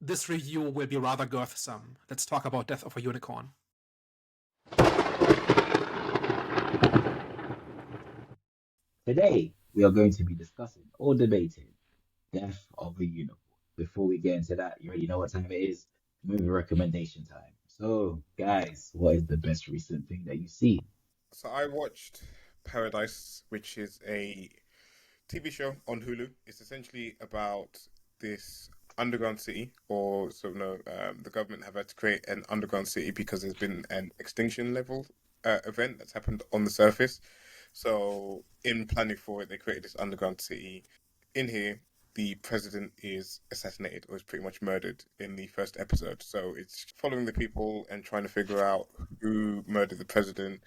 This review will be rather girthsome. Let's talk about Death of a Unicorn. Today, we are going to be discussing or debating Death of a Unicorn. Before we get into that, you already know what time it is. Movie recommendation time. So, guys, what is the best recent thing that you've seen? So I watched Paradise, which is a TV show on Hulu. It's essentially about this underground city, or so no, the government have had to create an underground city because there's been an extinction level event that's happened on the surface. So in planning for it, they created this underground city. In here, the president is assassinated or is pretty much murdered in the first episode. So it's following the people and trying to figure out who murdered the president.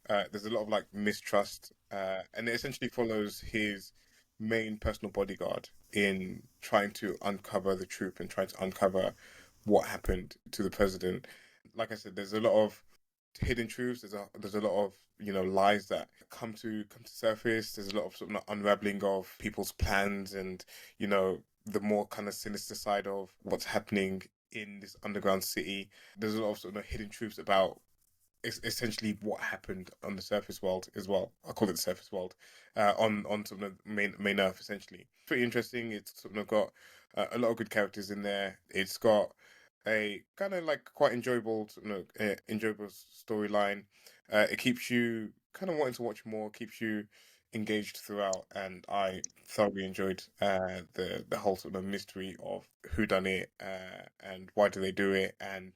There's a lot of like mistrust, and it essentially follows his main personal bodyguard in trying to uncover the truth and trying to uncover what happened to the president. Like I said, there's a lot of hidden truths. There's a lot of lies that come to surface. There's a lot of sort of unraveling of people's plans, and the more kind of sinister side of what's happening in this underground city. There's a lot of sort of hidden truths about essentially what happened on the surface world as well. I call it the surface world, on sort of main Earth essentially. Pretty interesting. It's sort of got a lot of good characters in there. It's got a kind of like quite enjoyable, enjoyable storyline. It keeps you kind of wanting to watch more. Keeps you engaged throughout, and I thoroughly enjoyed the whole sort of mystery of who done it, and why do they do it, and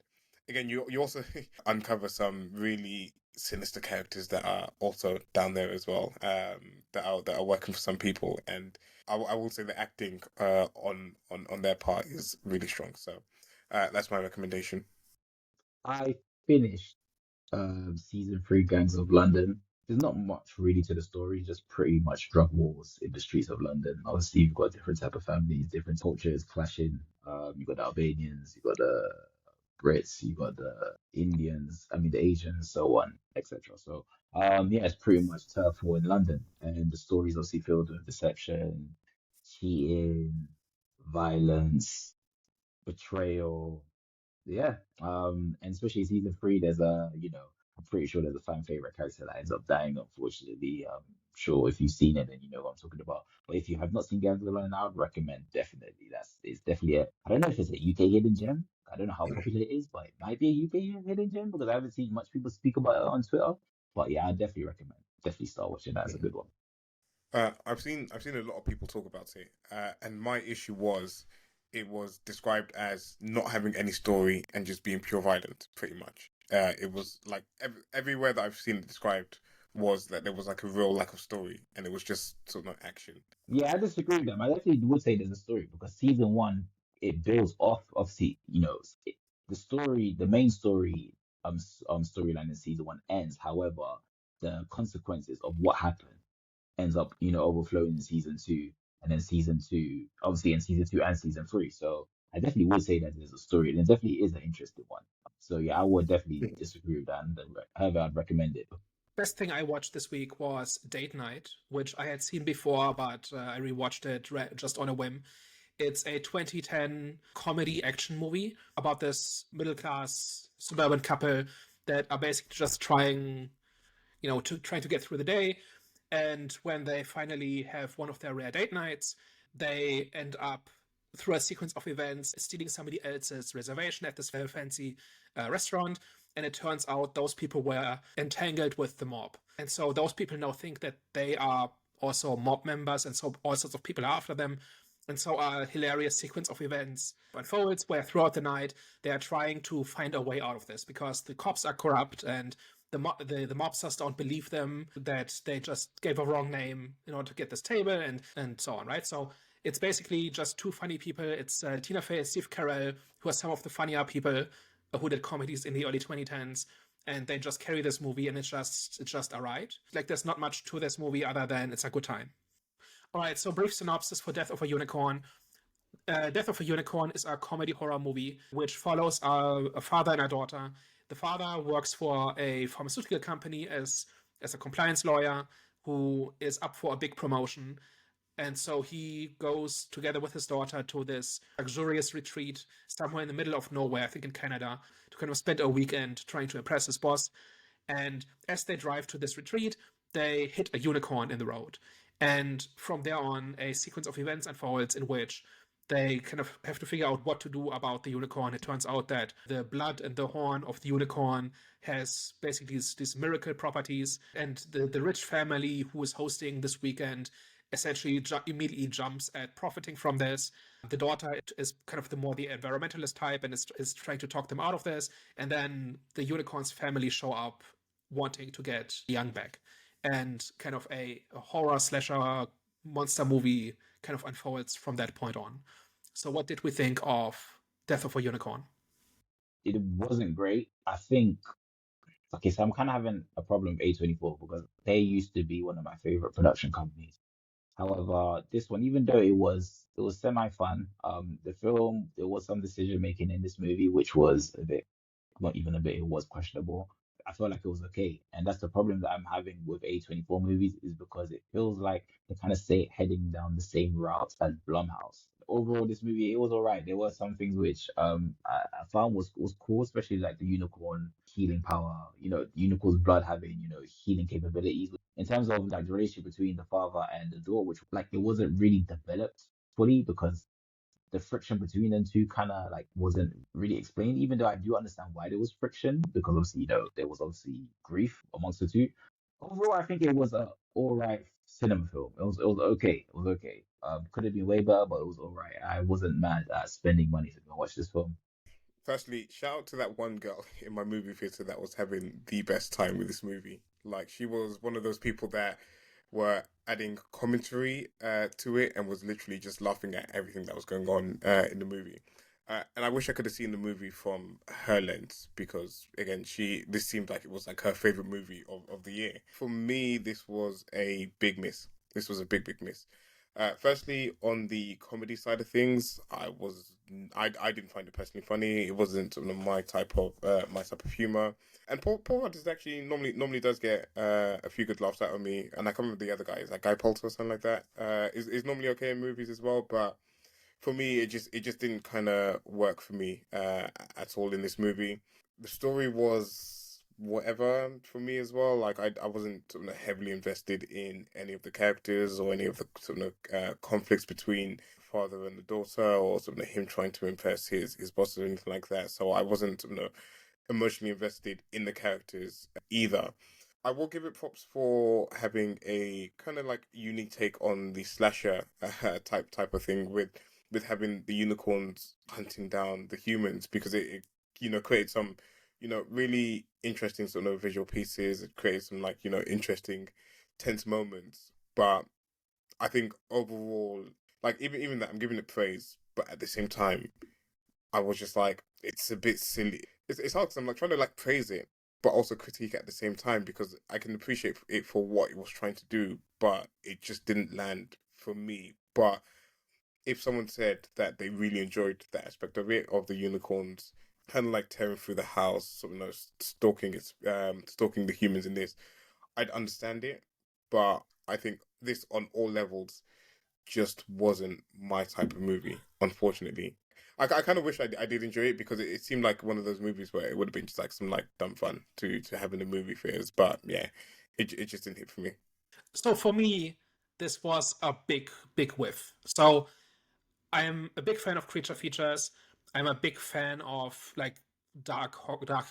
again, you also uncover some really sinister characters that are also down there as well, that are working for some people, and I will say the acting on their part is really strong. So that's my recommendation. I finished season three Gangs of London. There's not much really to the story, just pretty much drug wars in the streets of London. Obviously, you've got different type of families, different cultures clashing. You've got the Albanians, you've got the Brits, you got the Indians, I mean the Asians, so on, etc. So yeah, it's pretty much turf war in London, and the story's obviously filled with deception, cheating, violence, betrayal. Yeah, and especially season three, there's I'm pretty sure there's a fan favorite character that ends up dying, unfortunately. Sure, if you've seen it, then you know what I'm talking about. But if you have not seen Gangs of London, I would recommend definitely. It's definitely I don't know if it's a UK hidden gem. I don't know how popular it is, but it might be a UK hidden gem because I haven't seen much people speak about it on Twitter. But yeah, I definitely recommend. Definitely start watching that as a good one. I've seen a lot of people talk about it, and my issue was it was described as not having any story and just being pure violence, pretty much. It was like everywhere that I've seen it described was that there was like a real lack of story, and it was just sort of action. Yeah, I disagree with them. I definitely would say there's a story because season one it builds off. Obviously, the story, the main story, storyline in season one ends. However, the consequences of what happened ends up, overflowing in season two, and then season two, obviously in season two and season three. So I definitely would say that there's a story, and it definitely is an interesting one. So yeah, I would definitely disagree with that, and however, I'd recommend it. Best thing I watched this week was Date Night, which I had seen before, but I rewatched it just on a whim. It's a 2010 comedy action movie about this middle class suburban couple that are basically just trying to get through the day. And when they finally have one of their rare date nights, they end up through a sequence of events stealing somebody else's reservation at this very fancy restaurant. And it turns out those people were entangled with the mob. And so those people now think that they are also mob members, and so all sorts of people are after them. And so a hilarious sequence of events unfolds where throughout the night they are trying to find a way out of this because the cops are corrupt and the mobsters don't believe them, that they just gave a wrong name in order to get this table, and so on, right? So it's basically just two funny people. It's Tina Fey and Steve Carell, who are some of the funnier people who did comedies in the early 2010s, and they just carry this movie, and it's just a ride. Like there's not much to this movie other than it's a good time. All right, so brief synopsis for Death of a Unicorn. Death of a Unicorn is a comedy horror movie which follows a father and a daughter. The father works for a pharmaceutical company as a compliance lawyer who is up for a big promotion. And so he goes together with his daughter to this luxurious retreat somewhere in the middle of nowhere, I think in Canada, to kind of spend a weekend trying to impress his boss. And as they drive to this retreat, they hit a unicorn in the road. And from there on, a sequence of events unfolds in which they kind of have to figure out what to do about the unicorn. It turns out that the blood and the horn of the unicorn has basically these miracle properties. And the rich family who is hosting this weekend essentially immediately jumps at profiting from this. The daughter is kind of the environmentalist type and is trying to talk them out of this. And then the unicorn's family show up wanting to get Young back. And kind of a horror slasher monster movie kind of unfolds from that point on. So what did we think of Death of a Unicorn? It wasn't great. I think, okay, so I'm kind of having a problem with A24 because they used to be one of my favorite production companies. However, this one, even though it was semi fun, the film, there was some decision making in this movie which was a bit, not even a bit, it was questionable. I felt like it was okay, and that's the problem that I'm having with A24 movies is because it feels like they kind of say heading down the same route as Blumhouse. Overall, this movie it was alright. There were some things which I found was cool, especially like the unicorn healing power. The unicorn's blood having healing capabilities. In terms of like the relationship between the father and the daughter, which like it wasn't really developed fully because the friction between them two kind of like wasn't really explained, even though I do understand why there was friction because obviously, there was obviously grief amongst the two. Overall, I think it was a all right cinema film. It was okay. It was okay. Could have been way better, but it was all right. I wasn't mad at spending money to go watch this film. Firstly, shout out to that one girl in my movie theater that was having the best time with this movie. Like, she was one of those people that were adding commentary to it and was literally just laughing at everything that was going on in the movie. And I wish I could have seen the movie from her lens because, again, this seemed like it was like her favorite movie of the year. For me, this was a big miss. This was a big, big miss. Firstly, on the comedy side of things, I didn't find it personally funny. It wasn't sort of my type of humor. And Paul Rudd is actually normally does get a few good laughs out of me. And I can't remember the other guy, is that Guy Polter or something like that. Is normally okay in movies as well, but for me, it just didn't kind of work for me at all in this movie. The story was whatever for me as well. Like I wasn't sort of heavily invested in any of the characters or any of the sort of conflicts between the father and the daughter, or sort of him trying to impress his boss or anything like that. So I wasn't emotionally invested in the characters either. I will give it props for having a kind of like unique take on the slasher type of thing with having the unicorns hunting down the humans because it creates some really interesting sort of visual pieces. It creates some like interesting tense moments. But I think overall, like even that I'm giving it praise, but at the same time I was just like, it's a bit silly. It's hard because I'm like trying to like praise it, but also critique at the same time because I can appreciate it for what it was trying to do, but it just didn't land for me. But if someone said that they really enjoyed that aspect of it, of the unicorns kind of like tearing through the house, sort of stalking the humans in this, I'd understand it. But I think this on all levels just wasn't my type of movie, unfortunately. I kind of wish I did enjoy it because it seemed like one of those movies where it would have been just like some like dumb fun to have in the movie theaters. But yeah, it just didn't hit for me. So for me, this was a big, big whiff. So I'm a big fan of creature features. I'm a big fan of like dark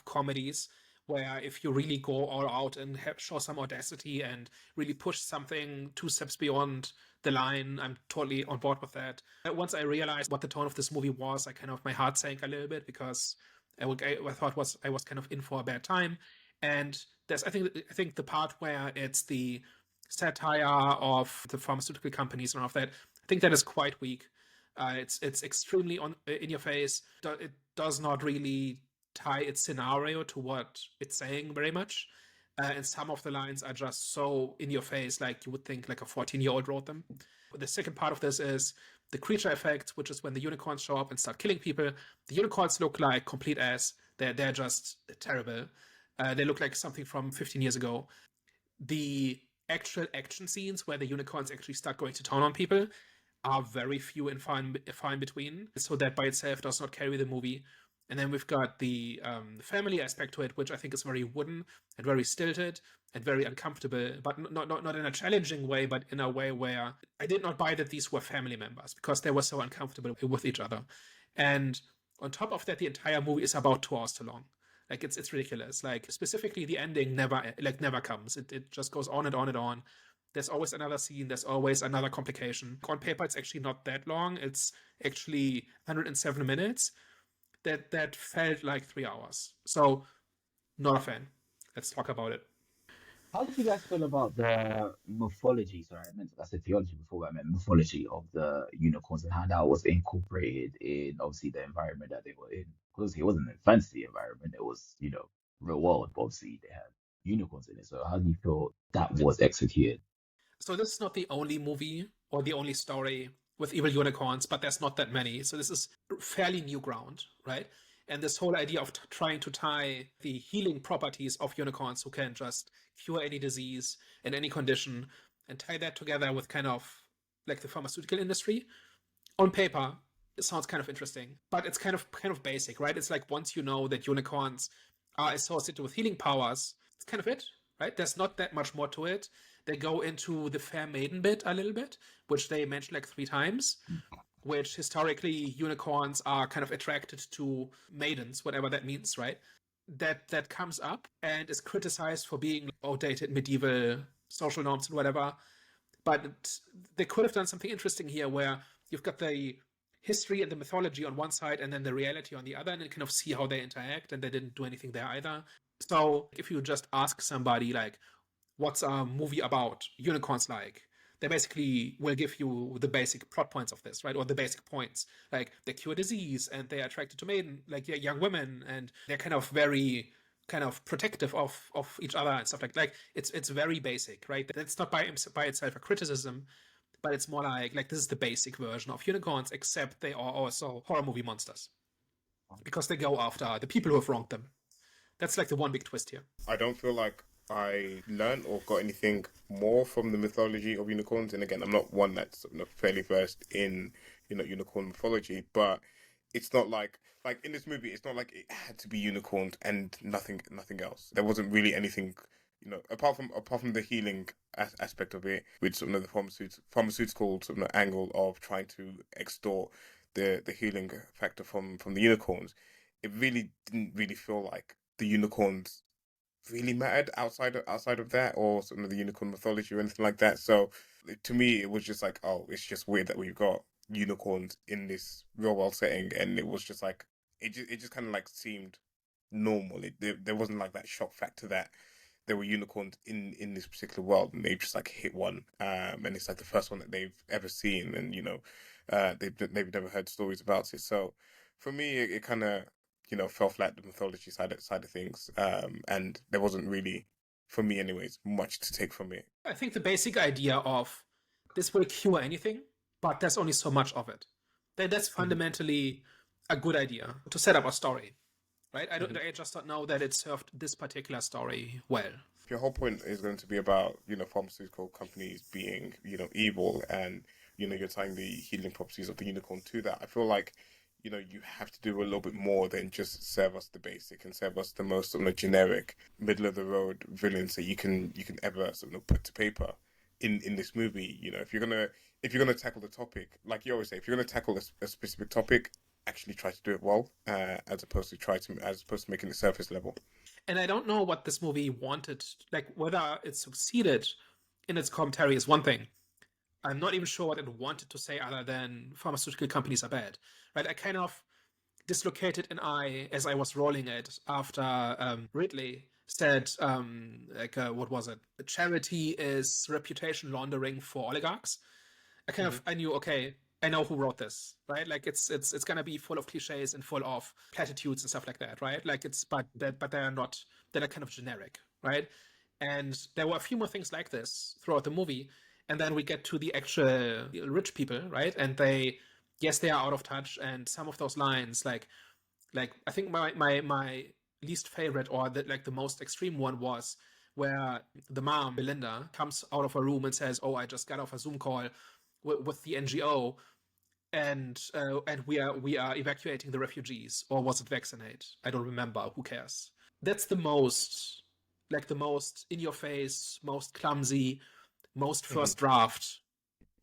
comedies where if you really go all out and show some audacity and really push something two steps beyond the line, I'm totally on board with that. Once I realized what the tone of this movie was, my heart sank a little bit because I thought I was kind of in for a bad time. And I think the part where it's the satire of the pharmaceutical companies and all of that, I think that is quite weak. It's extremely in your face. It does not really tie its scenario to what it's saying very much. And some of the lines are just so in your face, like you would think like a 14-year-old wrote them. The second part of this is the creature effect, which is when the unicorns show up and start killing people. The unicorns look like complete ass. They're just terrible. They look like something from 15 years ago. The actual action scenes where the unicorns actually start going to town on people are very few and far in between. So that by itself does not carry the movie. And then we've got the family aspect to it, which I think is very wooden and very stilted and very uncomfortable, but not in a challenging way, but in a way where I did not buy that these were family members because they were so uncomfortable with each other. And on top of that, the entire movie is about 2 hours too long. Like it's ridiculous. Like specifically, the ending never comes. It just goes on and on and on. There's always another scene. There's always another complication. On paper, it's actually not that long. It's actually 107 minutes. That felt like 3 hours. So not a fan. Let's talk about it. How did you guys feel about the mythology? Sorry, I said theology before, but I meant mythology of the unicorns and how that was incorporated in obviously the environment that they were in. Because it wasn't a fantasy environment, it was, real world, but obviously they had unicorns in it. So how do you feel that was executed? So this is not the only movie or the only story with evil unicorns, but there's not that many. So this is fairly new ground, right? And this whole idea of trying to tie the healing properties of unicorns who can just cure any disease and any condition and tie that together with kind of like the pharmaceutical industry. On paper, it sounds kind of interesting, but it's kind of basic, right? It's like once you know that unicorns are associated with healing powers, it's kind of it, right? There's not that much more to it. They go into the fair maiden bit a little bit, which they mention like 3 times, which historically unicorns are kind of attracted to maidens, whatever that means, right? That comes up and is criticized for being outdated medieval social norms and whatever. But they could have done something interesting here where you've got the history and the mythology on one side and then the reality on the other, and you kind of see how they interact, and they didn't do anything there either. So if you just ask somebody like, what's a movie about unicorns like? They basically will give you the basic plot points of this, right? Or the basic points. Like they cure disease and they're attracted to maiden, like young women, and they're kind of very kind of protective of each other and stuff like it's very basic, right? That's not by itself a criticism, but it's more like this is the basic version of unicorns, except they are also horror movie monsters because they go after the people who have wronged them. That's like the one big twist here. I don't feel like I learned or got anything more from the mythology of unicorns. And again, I'm not one that's fairly versed in unicorn mythology, but it's not like in this movie, it's not like it had to be unicorns and nothing else. There wasn't really anything. Apart from the healing aspect of it, with the pharmaceutical angle of trying to extort the healing factor from the unicorns, it really didn't really feel like the unicorns really mattered outside of that, or the unicorn mythology or anything like that. So to me, it was just like, oh, it's just weird that we've got unicorns in this real world setting, and it was just like it just kind of like seemed normal. There wasn't like that shock factor that there were unicorns in this particular world, and they just like hit one, and it's like the first one that they've ever seen, and they've never heard stories about it. So for me, it kind of fell flat, the mythology side of things, and there wasn't really, for me anyways, much to take from it. I think the basic idea of this will cure anything, but there's only so much of it. That's fundamentally a good idea to set up a story, right? I just don't know that it served this particular story well. If your whole point is going to be about pharmaceutical companies being evil, and you're tying the healing properties of the unicorn to that, I feel like you have to do a little bit more than just serve us the basic and serve us the most generic, middle of the road villains that you can ever put to paper in this movie. If you're gonna tackle the topic, like you always say, if you're gonna tackle a specific topic, actually try to do it well, as opposed to making it surface level. And I don't know what this movie wanted, like whether it succeeded in its commentary is one thing. I'm not even sure what it wanted to say other than pharmaceutical companies are bad, right? I kind of dislocated an eye as I was rolling it after Ridley said, what was it? Charity is reputation laundering for oligarchs. I knew, okay, I know who wrote this, right? Like it's gonna be full of cliches and full of platitudes and stuff like that, right? Like but they're not, they're kind of generic, right? And there were a few more things like this throughout the movie, and then we get to the actual rich people, right? And yes, they are out of touch, and some of those lines, like I think my least favorite, or the most extreme one, was where the mom, Belinda, comes out of her room and says, "Oh, I just got off a Zoom call with the NGO, and we are evacuating the refugees, or was it vaccinate? I don't remember. Who cares?" That's the most in your face, most clumsy, most first draft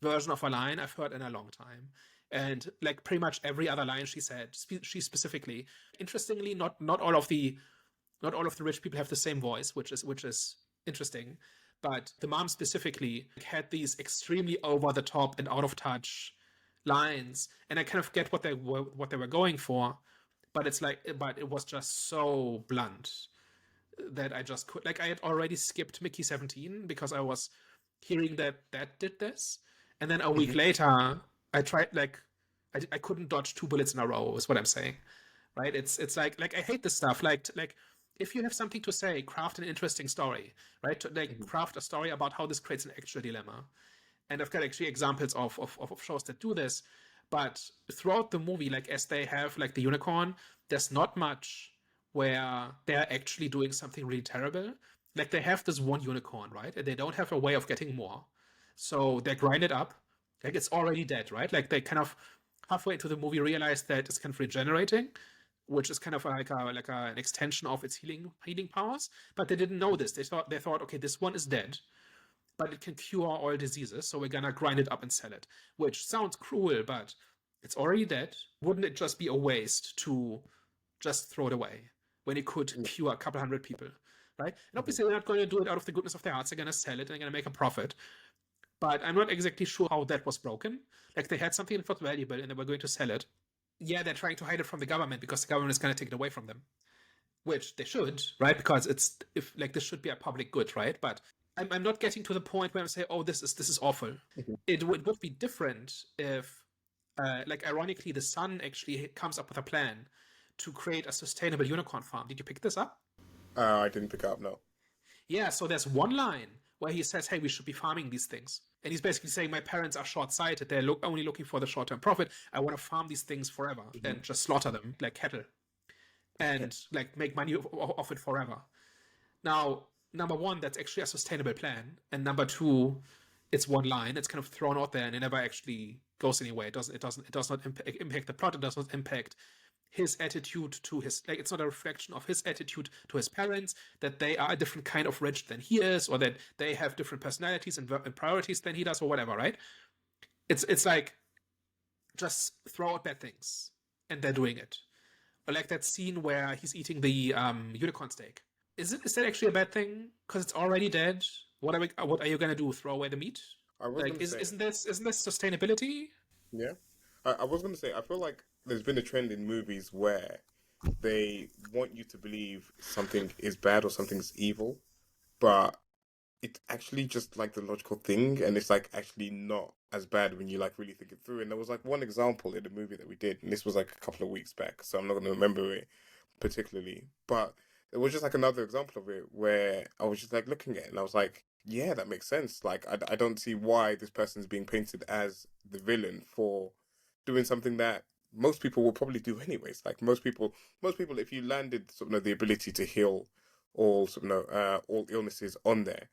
version of a line I've heard in a long time. And like pretty much every other line she said, she specifically, interestingly, not all of the rich people have the same voice, which is interesting. But the mom specifically had these extremely over the top and out of touch lines, and I kind of get what they were going for, but it was just so blunt that I just could, like, I had already skipped Mickey 17 because I was hearing that did this, and then a week later I tried, like, I couldn't dodge two bullets in a row is what I'm saying, right? It's like I hate this stuff. Like if you have something to say, craft an interesting story, right? Craft a story about how this creates an actual dilemma. And I've got actually examples of shows that do this. But throughout the movie, like as they have like the unicorn, there's not much where they're actually doing something really terrible. Like they have this one unicorn, right? And they don't have a way of getting more. So they grind it up. Like it's already dead, right? Like they kind of halfway into the movie realize that it's kind of regenerating, which is kind of like an extension of its healing powers. But they didn't know this. They thought, okay, this one is dead, but it can cure all diseases, so we're gonna grind it up and sell it. Which sounds cruel, but it's already dead. Wouldn't it just be a waste to just throw it away when it could cure a couple hundred people, right? And obviously they're not going to do it out of the goodness of their hearts. They're going to sell it and they're going to make a profit. But I'm not exactly sure how that was broken. Like they had something that was valuable and they were going to sell it. Yeah, they're trying to hide it from the government because the government is going to take it away from them, which they should, right? Because this should be a public good, right? But I'm not getting to the point where I say, oh, this is awful. It would be different if, ironically, the son actually comes up with a plan to create a sustainable unicorn farm. Did you pick this up? I didn't pick up, no. Yeah, so there's one line where he says, hey, we should be farming these things. And he's basically saying, my parents are short-sighted. They're only looking for the short-term profit. I want to farm these things forever and just slaughter them like cattle and make money off it forever. Now, number one, that's actually a sustainable plan. And number two, it's one line. It's kind of thrown out there and it never actually goes anywhere. It does not impact the plot. It does not impact his attitude to his, it's not a reflection of his attitude to his parents, that they are a different kind of rich than he is, or that they have different personalities and priorities than he does, or whatever, right? It's like, just throw out bad things, and they're doing it. Or like that scene where he's eating the unicorn steak. Is that actually a bad thing? Because it's already dead. What are you gonna do? Throw away the meat? Isn't this sustainability? Yeah. I was going to say, I feel like there's been a trend in movies where they want you to believe something is bad or something's evil, but it's actually just like the logical thing, and it's like actually not as bad when you like really think it through. And there was like one example in the movie that we did, and this was like a couple of weeks back, so I'm not going to remember it particularly, but it was just like another example of it where I was just like looking at it and I was like, yeah, that makes sense. Like, I don't see why this person's being painted as the villain for doing something that most people will probably do anyways. Like most people, if you landed sort of the ability to heal all all illnesses on there,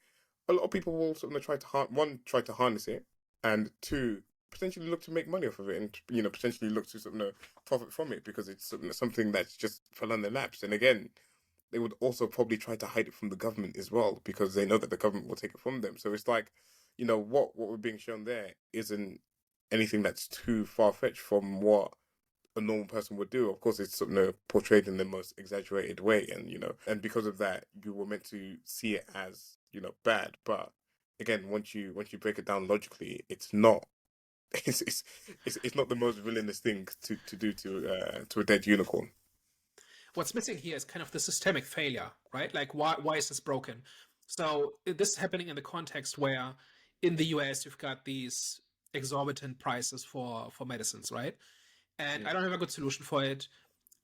a lot of people will sort of try to harness it, and two, potentially look to make money off of it, and potentially look to profit from it because it's something that's just fell on their laps. And again, they would also probably try to hide it from the government as well because they know that the government will take it from them. So it's like, what we're being shown there isn't anything that's too far-fetched from what a normal person would do. Of course, it's portrayed in the most exaggerated way, and because of that, you were meant to see it as bad. But again, once you break it down logically, it's not. It's not the most villainous thing to do to a dead unicorn. What's missing here is kind of the systemic failure, right? Like, why is this broken? So this is happening in the context where in the US you've got these exorbitant prices for medicines, right? And I don't have a good solution for it.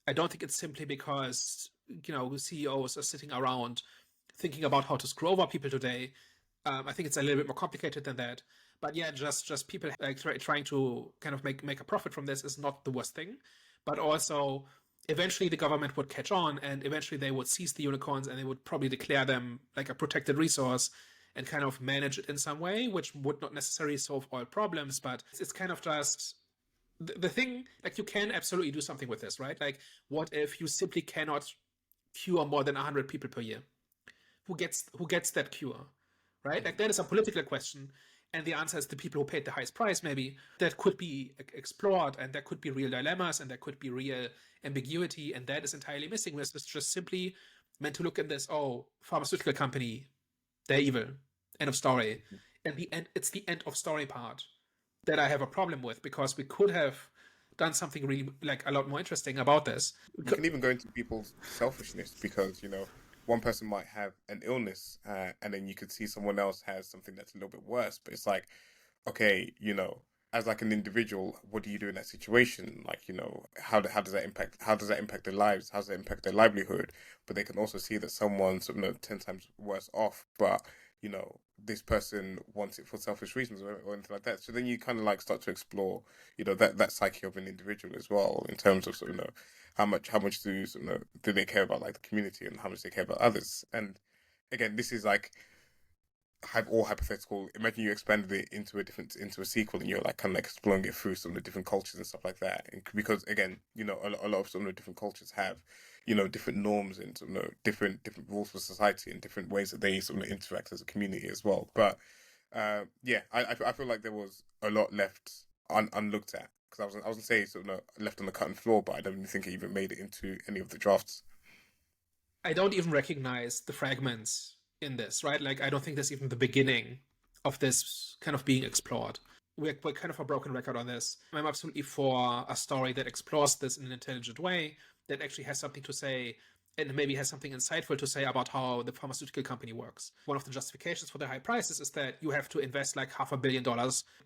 I don't think it's simply because CEOs are sitting around thinking about how to screw over people today. I think it's a little bit more complicated than that. But yeah, just people trying to kind of make a profit from this is not the worst thing. But also, eventually the government would catch on, and eventually they would seize the unicorns and they would probably declare them like a protected resource and kind of manage it in some way, which would not necessarily solve all problems, but it's kind of just the thing. Like, you can absolutely do something with this, right? Like, what if you simply cannot cure more than 100 people per year? Who gets that cure, right? Like, that is a political question, and the answer is the people who paid the highest price. Maybe that could be explored, and there could be real dilemmas, and there could be real ambiguity, and that is entirely missing. It's just simply meant to look at this: oh, pharmaceutical company, they're evil. End of story. And it's the end of story part that I have a problem with, because we could have done something really like a lot more interesting about this. You can even go into people's selfishness, because one person might have an illness, and then you could see someone else has something that's a little bit worse. But it's like, okay, as like an individual, what do you do in that situation? Like, how does that impact their lives? How does that impact their livelihood? But they can also see that someone's 10 times worse off, but this person wants it for selfish reasons or anything like that. So then you kind of like start to explore, that psyche of an individual as well, in terms of how much do they care about like the community, and how much they care about others. And again, this is like all hypothetical. Imagine you expanded it into a sequel, and you're like kind of like exploring it through some of the different cultures and stuff like that. And because again, a lot of some of the different cultures have different norms and different rules for society, and different ways that they interact as a community as well. But yeah, I feel like there was a lot left unlooked at, because I was gonna say left on the cutting floor, but I don't even think it even made it into any of the drafts. I don't even recognize the fragments in this, right? Like, I don't think there's even the beginning of this kind of being explored. We're kind of a broken record on this. I'm absolutely for a story that explores this in an intelligent way, that actually has something to say, and maybe has something insightful to say about how the pharmaceutical company works. One of the justifications for the high prices is that you have to invest like $500 million,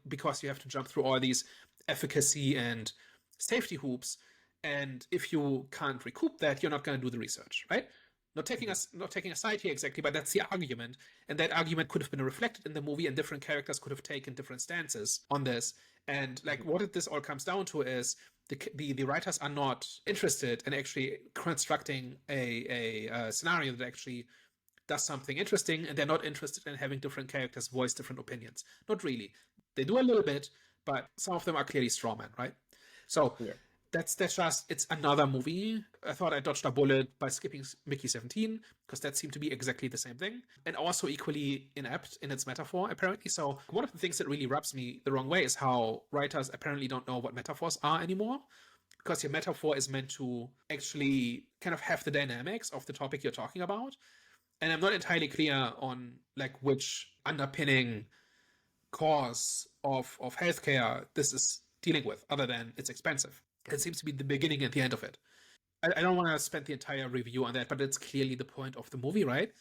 because you have to jump through all these efficacy and safety hoops. And if you can't recoup that, you're not going to do the research, right? Not taking a side here exactly, but that's the argument. And that argument could have been reflected in the movie, and different characters could have taken different stances on this. And like, what this all comes down to is the writers are not interested in actually constructing a scenario that actually does something interesting, and they're not interested in having different characters voice different opinions. Not really. They do a little bit, but some of them are clearly strawman, right? So Yeah. that's just, it's another movie. I thought I dodged a bullet by skipping Mickey 17, because that seemed to be exactly the same thing, and also equally inept in its metaphor, apparently. So one of the things that really rubs me the wrong way is how writers apparently don't know what metaphors are anymore, because your metaphor is meant to actually kind of have the dynamics of the topic you're talking about. And I'm not entirely clear on like which underpinning cause of healthcare this is dealing with, other than it's expensive. It seems to be the beginning and the end of it. I don't want to spend the entire review on that, but it's clearly the point of the movie, right?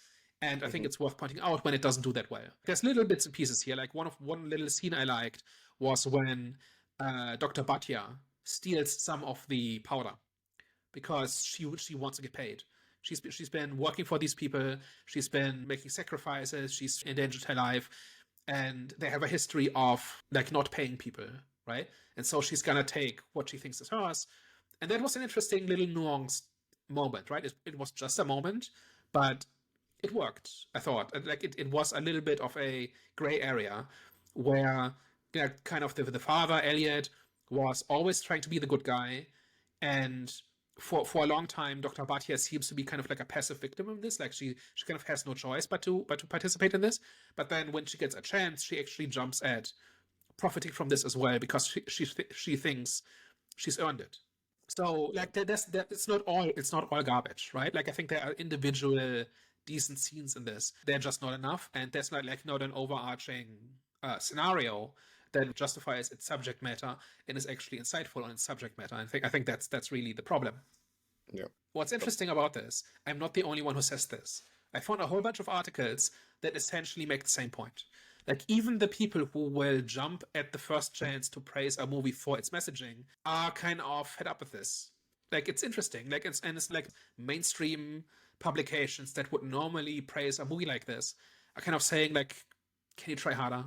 And I think it's worth pointing out when it doesn't do that well. There's little bits and pieces here. Like one little scene I liked was when Dr. Bhatia steals some of the powder because she wants to get paid. She's been working for these people. She's been making sacrifices. She's endangered her life, and they have a history of like not paying people, right? And so she's gonna take what she thinks is hers. And that was an interesting little nuanced moment, right? It was just a moment, but it worked, I thought. Like it was a little bit of a gray area where kind of the father, Elliot, was always trying to be the good guy, and for a long time, Dr. Bhatia seems to be kind of like a passive victim of this. Like she kind of has no choice but to participate in this. But then when she gets a chance, she actually jumps at profiting from this as well, because she thinks she's earned it. So like that's it's not all garbage, right? Like I think there are individual decent scenes in this. They're just not enough, and there's not an overarching scenario that justifies its subject matter and is actually insightful on its subject matter. I think that's really the problem. Yeah. What's interesting about this, I'm not the only one who says this. I found a whole bunch of articles that essentially make the same point. Like, even the people who will jump at the first chance to praise a movie for its messaging are kind of fed up with this. Like, it's interesting. Like, it's like mainstream publications that would normally praise a movie like this are kind of saying, like, can you try harder?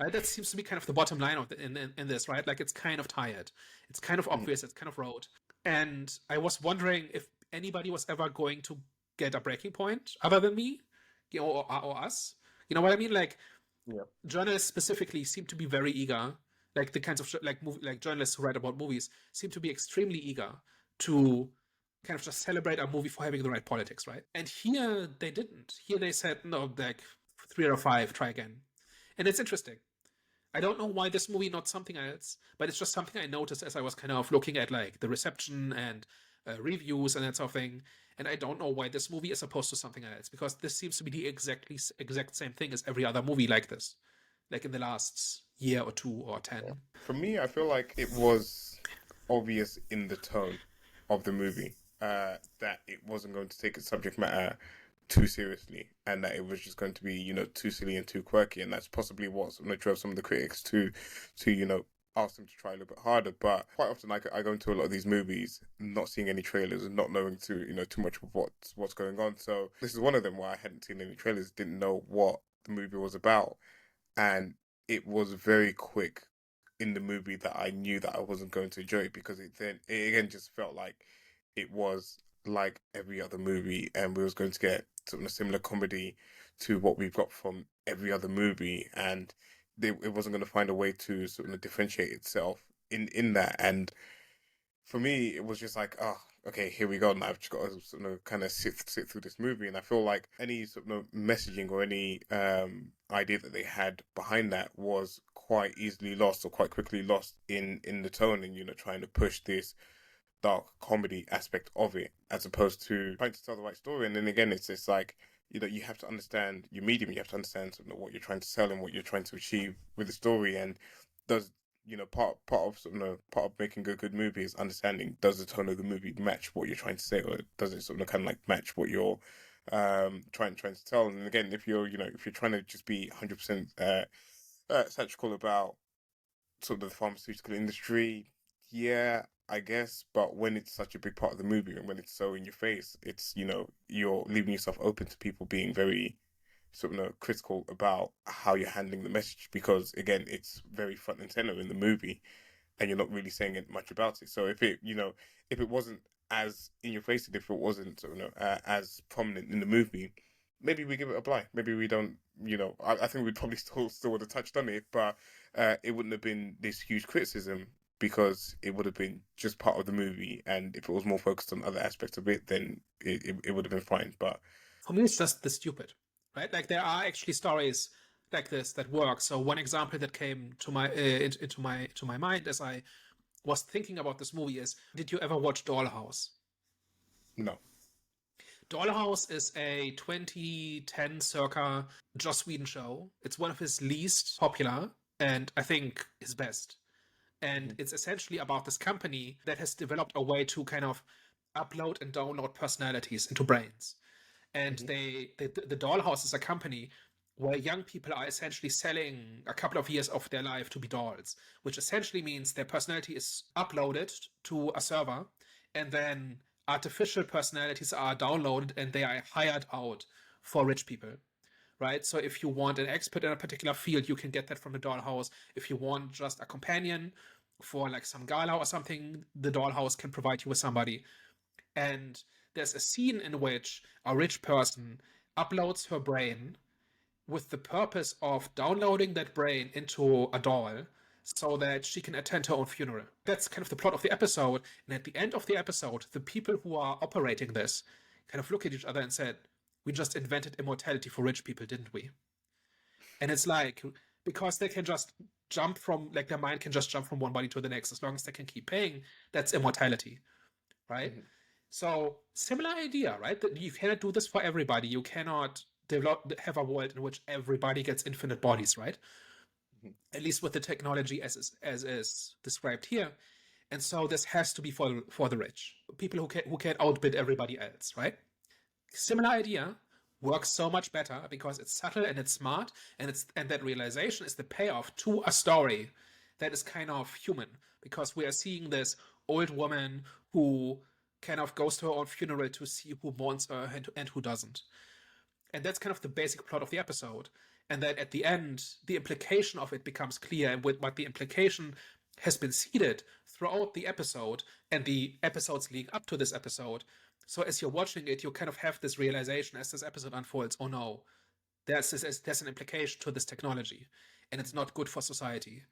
Right? That seems to be kind of the bottom line of in this, right? Like, it's kind of tired. It's kind of obvious. It's kind of rote. And I was wondering if anybody was ever going to get a breaking point other than me, or us. You know what I mean? Like, Yeah. journalists specifically seem to be very eager. Like the kinds of like journalists who write about movies seem to be extremely eager to kind of just celebrate a movie for having the right politics, right? And here they didn't. Here they said no, like 3 out of 5, try again. And it's interesting. I don't know why this movie, not something else, but it's just something I noticed as I was kind of looking at like the reception and reviews and that sort of thing. And I don't know why this movie is opposed to something else, because this seems to be the exact same thing as every other movie like this, like in the last year or 2 or 10. Yeah. For me, I feel like it was obvious in the tone of the movie that it wasn't going to take its subject matter too seriously, and that it was just going to be, too silly and too quirky, and that's possibly what drove some of the critics to ask them to try a little bit harder. But quite often, I go into a lot of these movies not seeing any trailers and not knowing too much of what's going on. So this is one of them where I hadn't seen any trailers, didn't know what the movie was about, and it was very quick in the movie that I knew that I wasn't going to enjoy it, because it again just felt like it was like every other movie, and we was going to get sort of a similar comedy to what we've got from every other movie, and it wasn't going to find a way to sort of differentiate itself in that. And for me, it was just like, oh, okay, here we go. And I've just got to sort of kind of sit through this movie. And I feel like any sort of messaging or any idea that they had behind that was quite easily lost, or quite quickly lost in the tone, and trying to push this dark comedy aspect of it, as opposed to trying to tell the right story. And then again, it's just like, you have to understand your medium, you have to understand sort of what you're trying to sell and what you're trying to achieve with the story. And does part of making a good movie is understanding, does the tone of the movie match what you're trying to say, or does it sort of kind of like match what you're trying to tell? And again, if you're trying to just be 100% satirical about sort of the pharmaceutical industry, yeah, I guess. But when it's such a big part of the movie, and when it's so in your face, it's you're leaving yourself open to people being very sort of critical about how you're handling the message, because again, it's very front and center in the movie, and you're not really saying it much about it. So if it wasn't as in your face, and if it wasn't as prominent in the movie, maybe we give it a blight. Maybe we don't. I think we'd probably still would have touched on it, but it wouldn't have been this huge criticism, because it would have been just part of the movie. And if it was more focused on other aspects of it, then it would have been fine. But For me, it's just the stupid, right? Like there are actually stories like this that work. So one example that came to my into my mind as I was thinking about this movie is: did you ever watch Dollhouse? no. Dollhouse is a 2010 circa Joss Whedon show. It's one of his least popular, and I think his best. And it's essentially about this company that has developed a way to kind of upload and download personalities into brains. And the Dollhouse is a company where young people are essentially selling a couple of years of their life to be dolls, which essentially means their personality is uploaded to a server, and then artificial personalities are downloaded and they are hired out for rich people, right? So if you want an expert in a particular field, you can get that from the Dollhouse. If you want just a companion for like some gala or something, the Dollhouse can provide you with somebody. And there's a scene in which a rich person uploads her brain with the purpose of downloading that brain into a doll so that she can attend her own funeral. That's kind of the plot of the episode. And at the end of the episode, the people who are operating this kind of look at each other and said, we just invented immortality for rich people, didn't we? And it's like, because they can just jump from, like their mind can just jump from one body to the next as long as they can keep paying, that's immortality, right? So similar idea, right? That you cannot do this for everybody. You cannot have a world in which everybody gets infinite bodies, right? At least with the technology as is described here. And so this has to be for the rich, people who can outbid everybody else, right? Similar idea works so much better because it's subtle and it's smart, and that realization is the payoff to a story that is kind of human, because we are seeing this old woman who kind of goes to her own funeral to see who mourns her and who doesn't. And that's kind of the basic plot of the episode. And then at the end, the implication of it becomes clear, but the implication has been seeded throughout the episode and the episodes leading up to this episode. So as you're watching it, you kind of have this realization as this episode unfolds, oh no, there's an implication to this technology, and it's not good for society,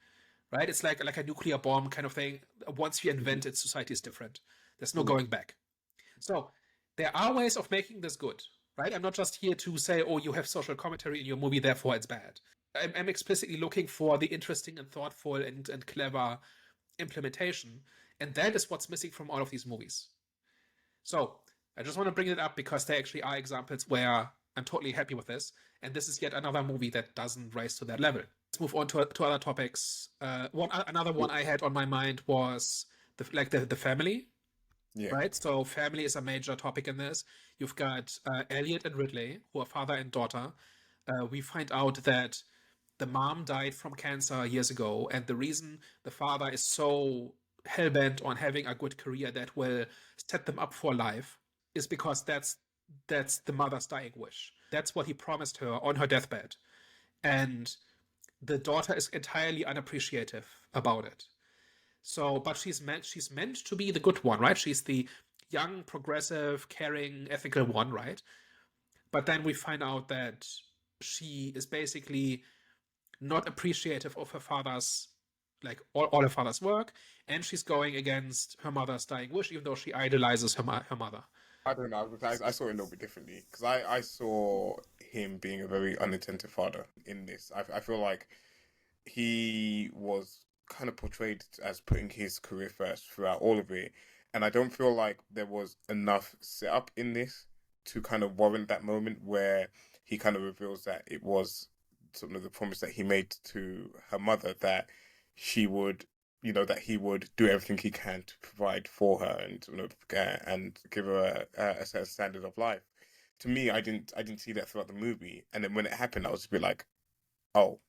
right? It's like a nuclear bomb kind of thing. Once you invent it, society is different. There's no going back. So there are ways of making this good, right? I'm not just here to say, oh, you have social commentary in your movie, therefore it's bad. I'm explicitly looking for the interesting and thoughtful and clever implementation, and that is what's missing from all of these movies. So I just want to bring it up because there actually are examples where I'm totally happy with this, and this is yet another movie that doesn't rise to that level. Let's move on to other topics. Another one I had on my mind was the family. Yeah. Right, so family is a major topic in this. You've got Elliot and Ridley, who are father and daughter. We find out that the mom died from cancer years ago, and the reason the father is so hell-bent on having a good career that will set them up for life is because that's the mother's dying wish. That's what he promised her on her deathbed. And the daughter is entirely unappreciative about it. So, but she's meant to be the good one, right? She's the young, progressive, caring, ethical one, right? But then we find out that she is basically not appreciative of her father's, like all her father's work, and she's going against her mother's dying wish, even though she idolizes her mother. I don't know. I saw it a little bit differently because I saw him being a very unattentive father in this. I feel like he was kind of portrayed as putting his career first throughout all of it, and I don't feel like there was enough setup in this to kind of warrant that moment where he kind of reveals that it was sort of the promise that he made to her mother that she would, that he would do everything he can to provide for her and and give her a certain standard of life. To me, I didn't see that throughout the movie, and then when it happened, I was a bit like, oh,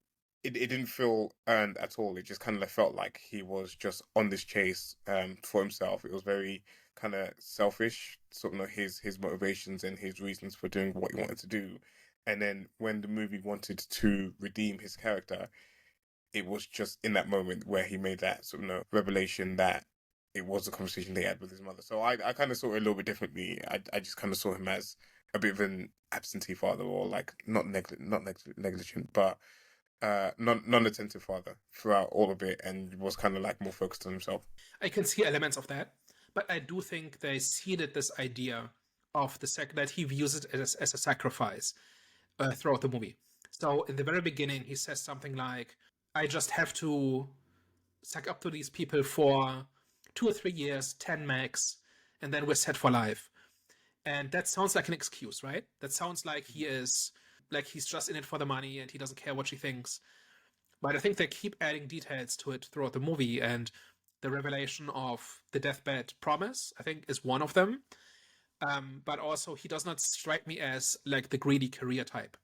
it didn't feel earned at all. It just kind of felt like he was just on this chase for himself. It was very kind of selfish, sort of his motivations and his reasons for doing what he wanted to do. And then when the movie wanted to redeem his character, it was just in that moment where he made that sort of revelation that it was a conversation they had with his mother. So I kind of saw it a little bit differently. I just kind of saw him as a bit of an absentee father, or like not negligent, but non-attentive father throughout all of it, and was kind of like more focused on himself. I can see elements of that, but I do think they seeded this idea of that he views it as a sacrifice throughout the movie. So in the very beginning, he says something like, I just have to suck up to these people for 2 or 3 years, 10 max, and then we're set for life. And that sounds like an excuse, right? That sounds like he's just in it for the money and he doesn't care what she thinks. But I think they keep adding details to it throughout the movie, and the revelation of the deathbed promise, I think, is one of them. But also, he does not strike me as like the greedy career type.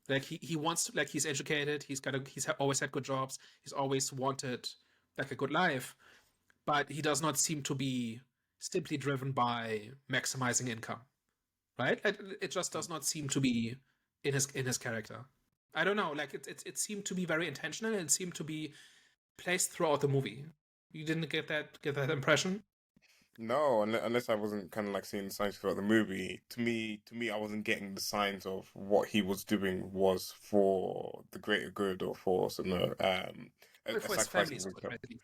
Like he wants to, like, he's educated, he's always had good jobs, he's always wanted like a good life, but he does not seem to be simply driven by maximizing income, right? It just does not seem to be in his character. I don't know, like it seemed to be very intentional, and it seemed to be placed throughout the movie. You didn't get that impression? No, unless I wasn't kind of like seeing the signs throughout the movie. To me, I wasn't getting the signs of what he was doing was for the greater good, or for some a For his sacrifice. family's good, right? At least.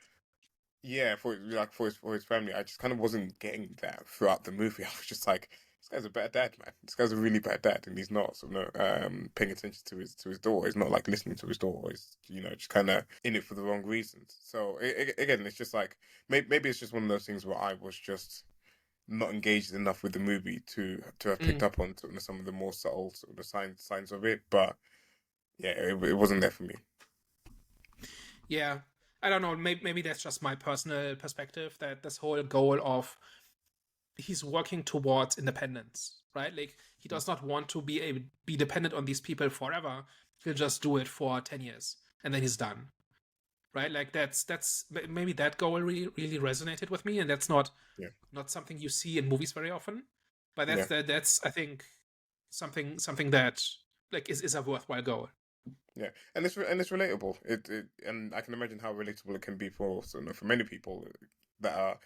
Yeah, for his family. I just kind of wasn't getting that throughout the movie. I was just like, this guy's a bad dad, man. This guy's a really bad dad, and he's not paying attention to his daughter. He's not like listening to his daughter. He's just kind of in it for the wrong reasons. So again, it's just like maybe it's just one of those things where I was just not engaged enough with the movie to have picked up on some of the more subtle sort of signs of it. But yeah, it wasn't there for me. Yeah, I don't know. Maybe that's just my personal perspective, that this whole goal of he's working towards independence, right? Like he does not want to be dependent on these people forever. He'll just do it for 10 years and then he's done, right? Like that's maybe that goal really resonated with me, and that's not something you see in movies very often. But that's I think something that like is a worthwhile goal. Yeah, and it's relatable. And I can imagine how relatable it can be for for many people that are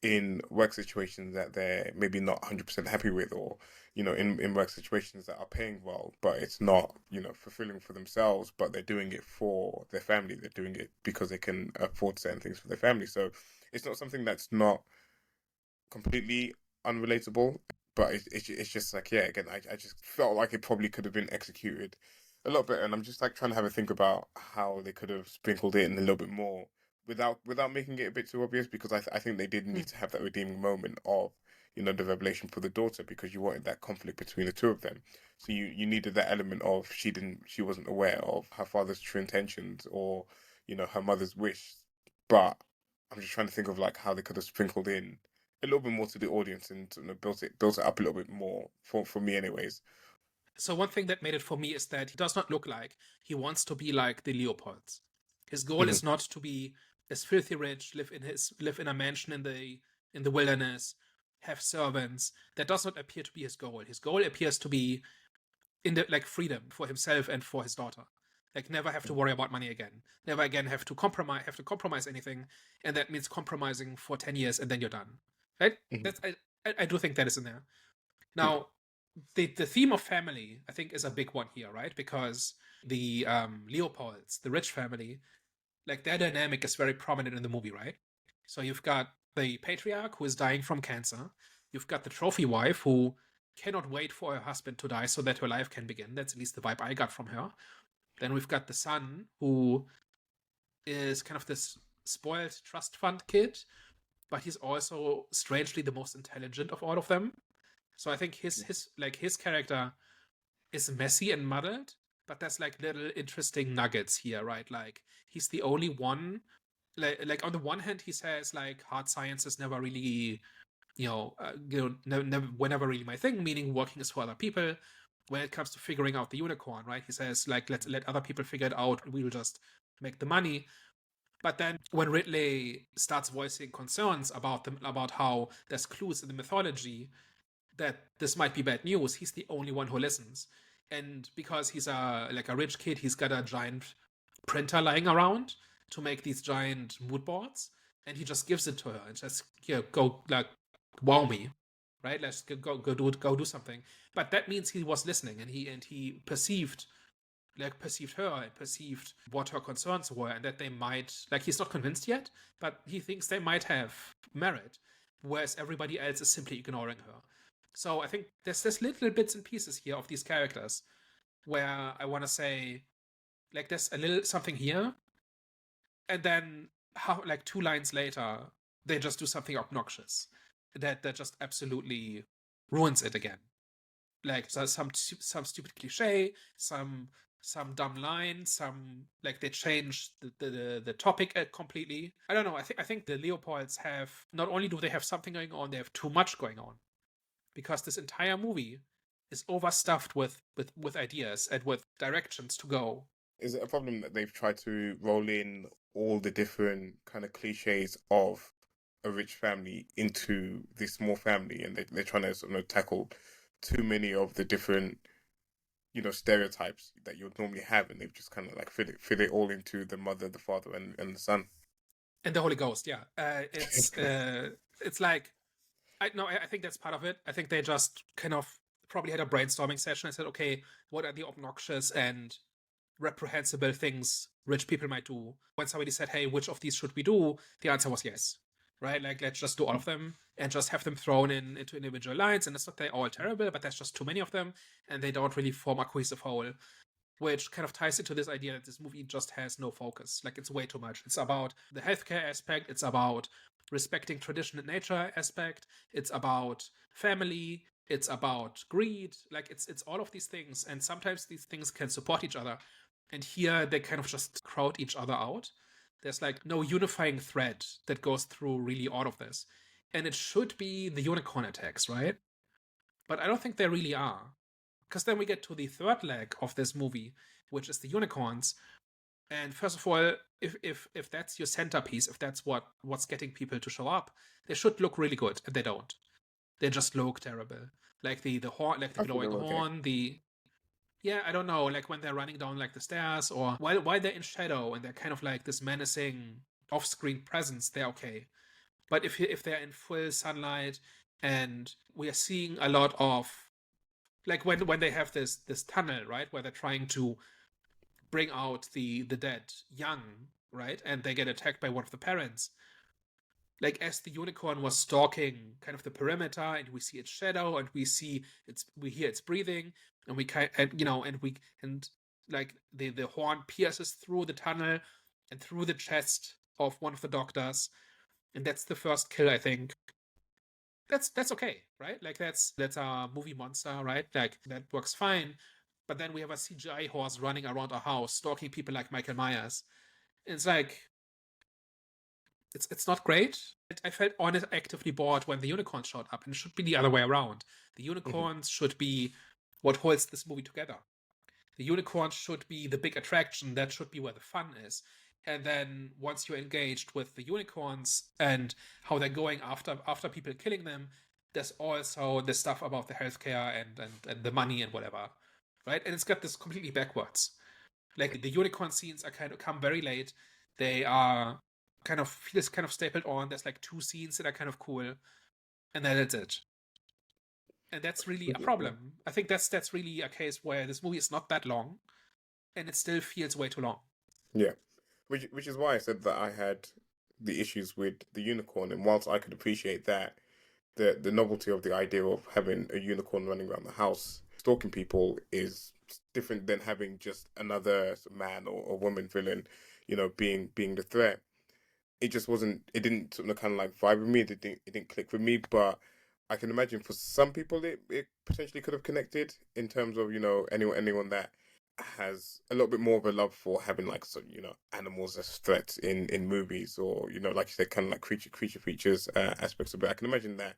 in work situations that they're maybe not 100% happy with, or in work situations that are paying well, but it's not fulfilling for themselves, but they're doing it for their family. They're doing it because they can afford certain things for their family. So it's not something that's not completely unrelatable, but it's just like, yeah, again, I just felt like it probably could have been executed a lot better, and I'm just like trying to have a think about how they could have sprinkled it in a little bit more without making it a bit too obvious, because I think they did need to have that redeeming moment of the revelation for the daughter, because you wanted that conflict between the two of them. So you needed that element of she wasn't aware of her father's true intentions, or her mother's wish. But I'm just trying to think of like how they could have sprinkled in a little bit more to the audience, and built it up a little bit more for me anyways. So one thing that made it for me is that he does not look like he wants to be like the Leopolds. His goal Hmm. is not to be as filthy rich, live in a mansion in the wilderness, have servants. That does not appear to be his goal. His goal appears to be in the like freedom for himself and for his daughter. Like never have to worry about money again. Never again have to compromise anything, and that means compromising for 10 years and then you're done. Right? Hmm. That's I do think that is in there. Yeah. Now, the theme of family, I think, is a big one here, right? Because the Leopolds, the rich family, like their dynamic is very prominent in the movie, right? So you've got the patriarch who is dying from cancer. You've got the trophy wife who cannot wait for her husband to die so that her life can begin. That's at least the vibe I got from her. Then we've got the son who is kind of this spoiled trust fund kid, but he's also strangely the most intelligent of all of them. So I think his character is messy and muddled, but there's like little interesting nuggets here, right? Like he's the only one. Like on the one hand, he says like hard science is never really, were never really my thing. Meaning working is for other people. When it comes to figuring out the unicorn, right? He says like let's let other people figure it out. We'll just make the money. But then when Ridley starts voicing concerns about how there's clues in the mythology that this might be bad news, he's the only one who listens. And because he's a rich kid, he's got a giant printer lying around to make these giant mood boards, and he just gives it to her and says, "Here, go like wow me, right? Let's go do something." But that means he was listening, and he perceived her and perceived what her concerns were, and that they might he's not convinced yet, but he thinks they might have merit, whereas everybody else is simply ignoring her. So I think there's little bits and pieces here of these characters where I want to say like there's a little something here, and then how like 2 lines later they just do something obnoxious that just absolutely ruins it again. Like so some stupid cliche, some dumb line, some like they change the topic completely. I don't know. I think the Leopolds have not only do they have something going on, they have too much going on, because this entire movie is overstuffed with ideas and with directions to go. Is it a problem that they've tried to roll in all the different kind of cliches of a rich family into this small family, and they're trying to tackle too many of the different stereotypes that you would normally have, and they've just kind of like fit it all into the mother, the father, and the son. And the Holy Ghost, yeah. It's like I think that's part of it. I think they just kind of probably had a brainstorming session and said, okay, what are the obnoxious and reprehensible things rich people might do? When somebody said, hey, which of these should we do? The answer was yes. Right? Like, let's just do all of them and just have them thrown into individual lines. And it's not they're all terrible, but there's just too many of them, and they don't really form a cohesive whole, which kind of ties into this idea that this movie just has no focus. Like, it's way too much. It's about the healthcare aspect, it's about respecting tradition and nature aspect, it's about family, it's about greed. Like, it's all of these things, and sometimes these things can support each other. And here they kind of just crowd each other out. There's like no unifying thread that goes through really all of this. And it should be the unicorn attacks, right? But I don't think they really are. Because then we get to the third leg of this movie, which is the unicorns. And first of all, if that's your centerpiece, if that's what's getting people to show up, they should look really good, and they don't. They just look terrible. Like the horn, like the I thought they glowing were okay. horn, the Yeah, I don't know, like when they're running down like the stairs, or while they're in shadow and they're kind of like this menacing off-screen presence, they're okay. But if they're in full sunlight, and we are seeing a lot of, like when they have this tunnel, right, where they're trying to bring out the dead young, right, and they get attacked by one of the parents. Like as the unicorn was stalking kind of the perimeter, and we see its shadow, and we hear its breathing, and we kind and and like the horn pierces through the tunnel and through the chest of one of the doctors, and that's the first kill, I think. That's okay, right? Like that's a movie monster, right? Like that works fine. But then we have a CGI horse running around a house, stalking people like Michael Myers. It's like it's not great. I felt honest, actively bored when the unicorns showed up, and it should be the other way around. The unicorns should be what holds this movie together. The unicorns should be the big attraction. That should be where the fun is. And then once you're engaged with the unicorns and how they're going after people killing them, there's also the stuff about the healthcare and the money and whatever, right? And it's got this completely backwards. Like the unicorn scenes are kind of come very late. They are kind of feels kind of stapled on. There's like 2 scenes that are kind of cool, and then that's it. And that's really a problem. I think that's really a case where this movie is not that long, and it still feels way too long. Yeah, which is why I said that I had the issues with the unicorn, and whilst I could appreciate that, the novelty of the idea of having a unicorn running around the house stalking people is different than having just another man or woman villain, being the threat. It just wasn't. It didn't sort of kind of like vibe with me. It didn't click with me. But I can imagine for some people it potentially could have connected in terms of anyone that has a little bit more of a love for having like animals as threats in movies, or like you said, kind of like creature features aspects of it. I can imagine that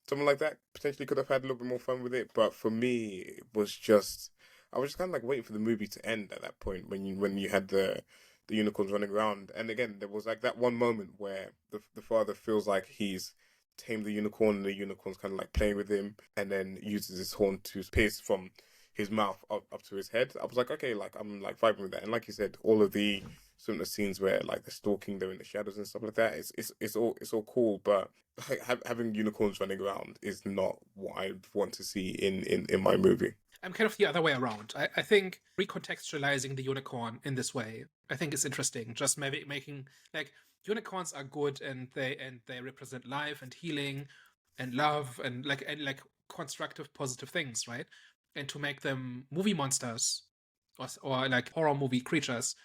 someone like that potentially could have had a little bit more fun with it. But for me, it was just I was just kind of like waiting for the movie to end at that point when you had the unicorns running around. And again, there was like that one moment where the father feels like he's tamed the unicorn, and the unicorn's kind of like playing with him, and then uses his horn to pierce from his mouth up to his head. I was like, okay, like I'm like vibing with that. And like you said, all of the some of the scenes where like they're stalking, they're in the shadows and stuff like that. It's all cool, but like, having unicorns running around is not what I want to see in my movie. I'm kind of the other way around. I think recontextualizing the unicorn in this way, I think is interesting. Just maybe making like unicorns are good, and they represent life and healing and love and like constructive, positive things, right? And to make them movie monsters or like horror movie creatures,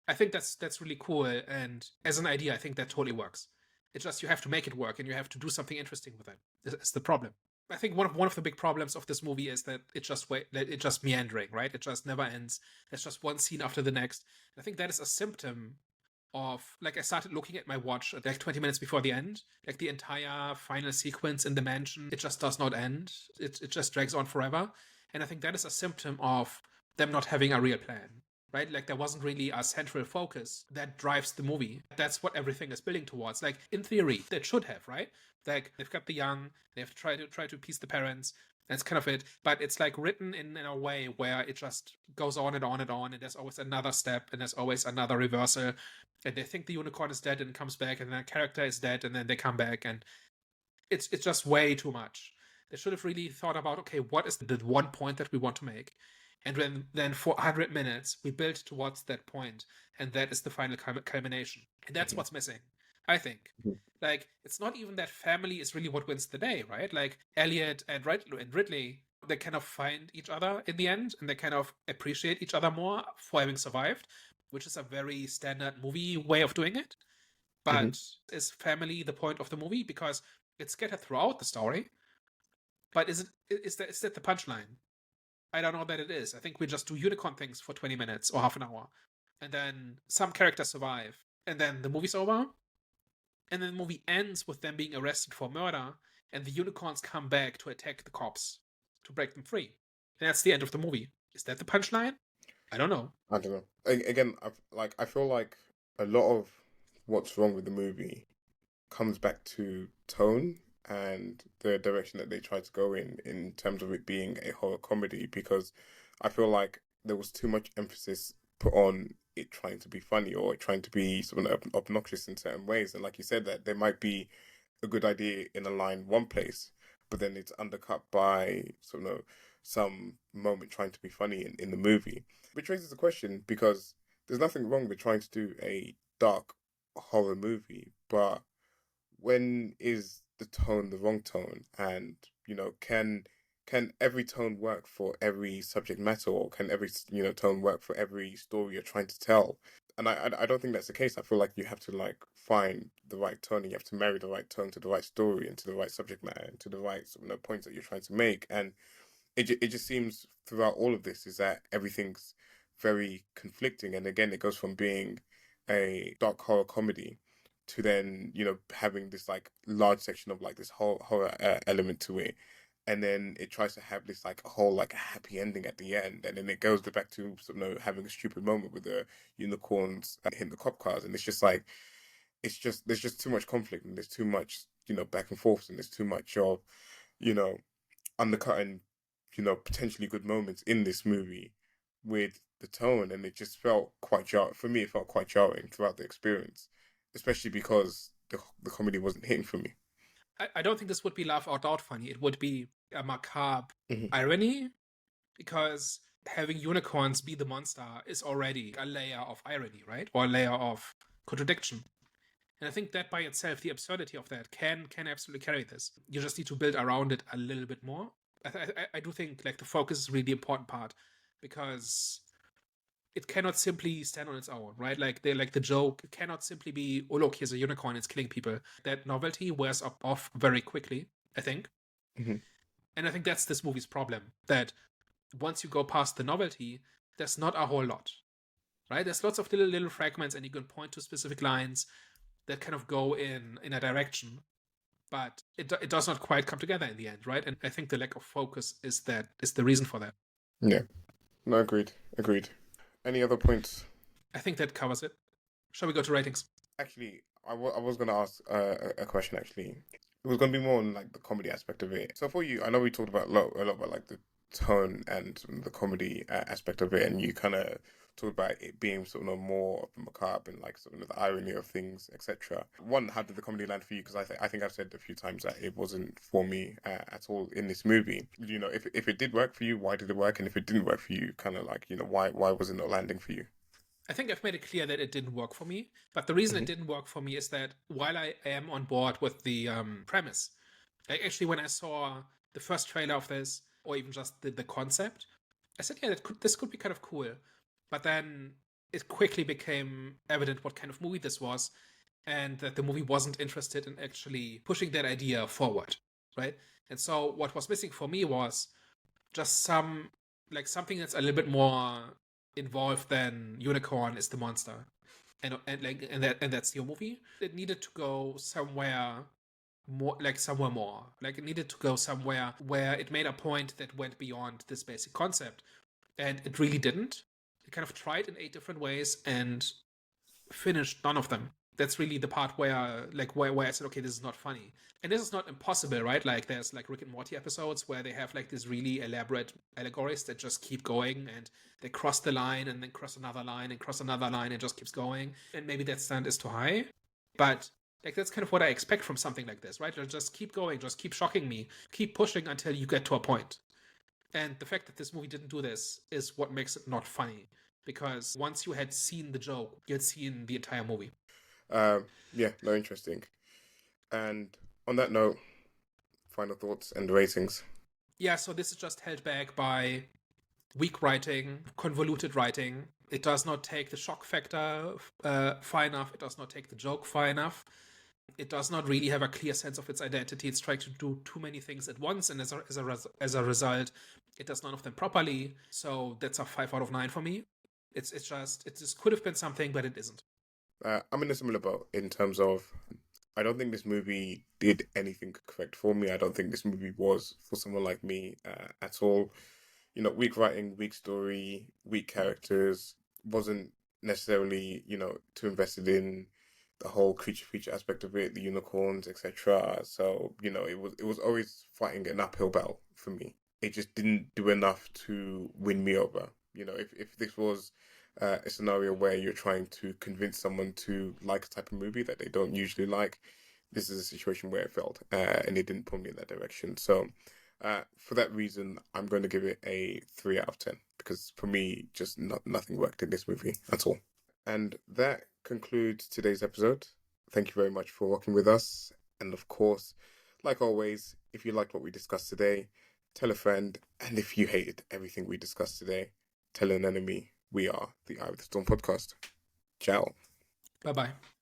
I think that's really cool. And as an idea, I think that totally works. It's just you have to make it work, and you have to do something interesting with it. It's the problem. I think one of the big problems of this movie is that it's just meandering, right? It just never ends. There's just one scene after the next. And I think that is a symptom of, like, I started looking at my watch like 20 minutes before the end. Like the entire final sequence in the mansion, it just does not end. It just drags on forever. And I think that is a symptom of them not having a real plan. Right? Like there wasn't really a central focus that drives the movie. That's what everything is building towards. Like in theory, that should have, right? Like they've got the young, they have to try to appease the parents. That's kind of it. But it's like written in a way where it just goes on and on and on, and there's always another step, and there's always another reversal. And they think the unicorn is dead and comes back, and then a character is dead, and then they come back, and it's just way too much. They should have really thought about, okay, what is the one point that we want to make? And then for 100 minutes, we build towards that point, and that is the final culmination. And that's what's missing, I think. Like, it's not even that family is really what wins the day, right? Like, Elliot and Ridley, they kind of find each other in the end, and they kind of appreciate each other more for having survived, which is a very standard movie way of doing it. But is family the point of the movie? Because it's scattered throughout the story. But is that the punchline? I don't know that it is. I think we just do unicorn things for 20 minutes or half an hour. And then some characters survive. And then the movie's over. And then the movie ends with them being arrested for murder. And the unicorns come back to attack the cops to break them free. And that's the end of the movie. Is that the punchline? I don't know. I don't know. Again, I feel like a lot of what's wrong with the movie comes back to tone and the direction that they try to go in terms of it being a horror comedy. Because I feel like there was too much emphasis put on it trying to be funny or it trying to be sort of obnoxious in certain ways. And like you said, that there might be a good idea in a line one place, but then it's undercut by sort of some moment trying to be funny in the movie. Which raises a question because there's nothing wrong with trying to do a dark horror movie, but when is the tone the wrong tone? And can every tone work for every subject matter, or can every tone work for every story you're trying to tell? And I don't think that's the case. I feel like you have to like find the right tone, and you have to marry the right tone to the right story and to the right subject matter and to the right points that you're trying to make. And it just seems throughout all of this is that everything's very conflicting. And again, it goes from being a dark horror comedy to then having this like large section of like this whole horror element to it, and then it tries to have this like whole like happy ending at the end, and then it goes back to having a stupid moment with the unicorns hitting the cop cars, and it's just like there's just too much conflict, and there's too much back and forth, and there's too much of you know undercutting potentially good moments in this movie with the tone, and it just felt quite jarring for me. It felt quite jarring throughout the experience, especially because the comedy wasn't hitting for me. I don't think this would be laugh out loud funny. It would be a macabre Mhm. irony, because having unicorns be the monster is already a layer of irony, right? Or a layer of contradiction. And I think that by itself, the absurdity of that can absolutely carry this. You just need to build around it a little bit more. I do think like the focus is really the important part, because it cannot simply stand on its own, right? Like the joke cannot simply be, oh look, here's a unicorn, it's killing people. That novelty wears off very quickly, I think. Mhm. And I think that's this movie's problem, that once you go past the novelty, there's not a whole lot, right? There's lots of little fragments, and you can point to specific lines that kind of go in a direction, but it does not quite come together in the end, right? And I think the lack of focus is the reason for that. Yeah. No, agreed. Any other points? I think that covers it. Shall we go to ratings? Actually, I was going to ask a question. Actually, it was going to be more on like the comedy aspect of it. So for you, I know we talked about a lot about like the tone and the comedy aspect of it, and you kind of talked about it being more of the macabre and like the irony of things, etc. One, how did the comedy land for you? Because I think I've said a few times that it wasn't for me at all in this movie. If it did work for you, why did it work? And if it didn't work for you, kind of like why was it not landing for you? I think I've made it clear that it didn't work for me. But the reason it Mhm. didn't work for me is that while I am on board with the premise, actually, when I saw the first trailer of this, or even just the concept, I said, yeah, this could be kind of cool. But then it quickly became evident what kind of movie this was, and that the movie wasn't interested in actually pushing that idea forward, right? And so what was missing for me was just something that's a little bit more involved than unicorn is the monster, and that's your movie. It needed to go somewhere more, like it needed to go somewhere where it made a point that went beyond this basic concept, and it really didn't. It kind of tried in 8 different ways and finished none of them. That's really the part where I said, okay, this is not funny. And this is not impossible, right? Like there's like Rick and Morty episodes where they have like these really elaborate allegories that just keep going, and they cross the line and then cross another line and cross another line and just keeps going. And maybe that stand is too high. But like that's kind of what I expect from something like this, right? Just keep going, just keep shocking me, keep pushing until you get to a point. And the fact that this movie didn't do this is what makes it not funny. Because once you had seen the joke, you had seen the entire movie. Yeah, no, interesting. And on that note, final thoughts and ratings. Yeah, so this is just held back by weak writing, convoluted writing. It does not take the shock factor far enough. It does not take the joke far enough. It does not really have a clear sense of its identity. It's trying to do too many things at once, and as a result, it does none of them properly. So that's a 5 out of 9 for me. It just could have been something, but it isn't. I'm in a similar boat in terms of I don't think this movie did anything correct for me. I don't think this movie was for someone like me at all. Weak writing, weak story, weak characters. Wasn't necessarily too invested in the whole creature feature aspect of it, the unicorns, etc. So it was always fighting an uphill battle for me it just didn't do enough to win me over. You know, if this was a scenario where you're trying to convince someone to like a type of movie that they don't usually like, this is a situation where it failed, and it didn't pull me in that direction. So, for that reason, I'm going to give it a 3 out of 10 because for me, just nothing worked in this movie at all. And that concludes today's episode. Thank you very much for walking with us. And of course, like always, if you liked what we discussed today, tell a friend. And if you hated everything we discussed today, tell an enemy. We are the Eye of the Storm podcast. Ciao. Bye bye.